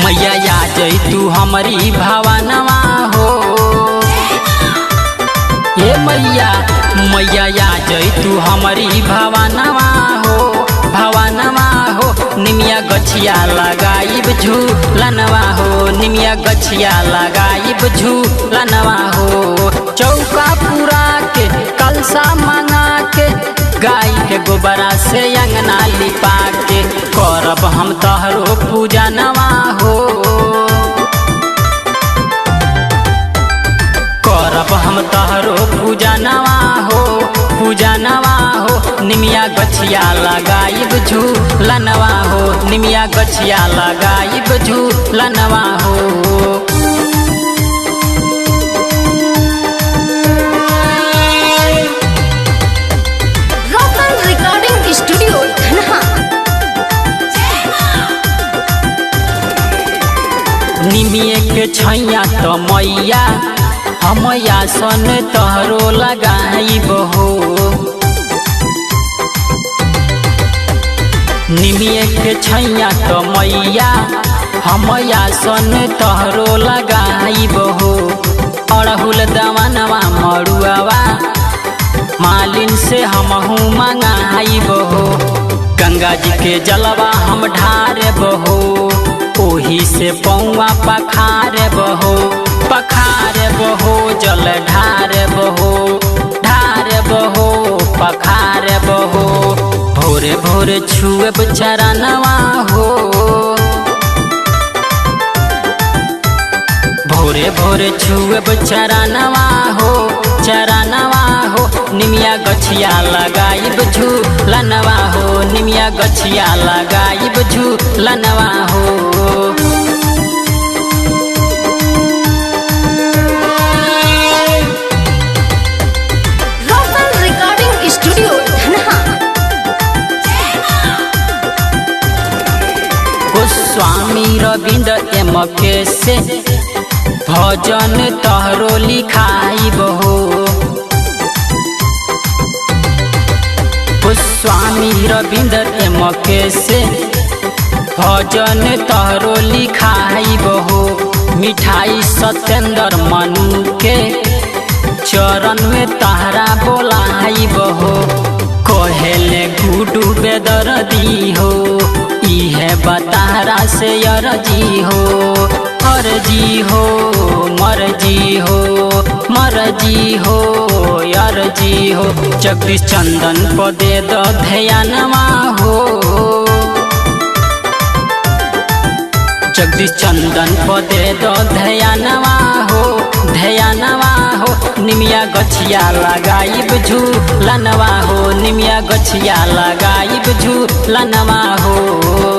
मैया या जई तू हमारी भवनवा हो। हे मैया मैया या जई तू हमारी भवनवा हो, भवनवा हो। निमिया गछिया लगाइब झूलनवा हो, निमिया गछिया लगाइब झूलनवा हो। चौका पूरा के कलसा मंगा के, गाय के गोबरा से अंगना लिपा के, करब हम तहरो पूजनवा हो। करब हम तहरो पूजनवा हो, पूजनवा हो। निमिया गछिया लगाइब झूलनवा हो, निमिया गछिया लगाइब झूलनवा हो। निमिये के छैया तो मैया हम आसन तहरो लगाइब हो। निमिये के छैया तो मैया हम आसन तहरो लगाइब हो। अड़हुल दवनवा मड़ुआवा मालिन से हमहू मंगाइब हो। गंगा जी के जलवा हम ढारब हो, ओही से पौआ पखारब हो, पखारब हो। जल ढारब हो, ढारब हो, पखारब हो। भोरे भोरे छुएब चरणवा हो, भोरे भोरे छुएब चरणवा हो, चरणवा हो। निमिया गछिया लगाइब झूलनवा हो, निमिया गछिया लगाइब झूलनवा हो। गोस्वामी रविंद्र एमके से भजन तहरो लिखाइब हो। गोस्वामी रविंद्र एमके से भजन तहरो लिखाइब हो। मिठाई सत्येंद्र मनु के चरण में तहरा बोलाइब हो। कहेले गुडू बेदर्दी हो, इहे बताहरा से अर्जी हो। अर्जी हो मर्जी हो, मर्जी हो अर्जी हो। जगदीश चंदन को दे दो ध्यानवा हो, जगदीश चंदन को दे दो ध्यानवा हो, ध्यानवा हो। निमिया गछिया लगाइब झूलनवा हो, निमिया गछिया लगाइब झूलनवा हो।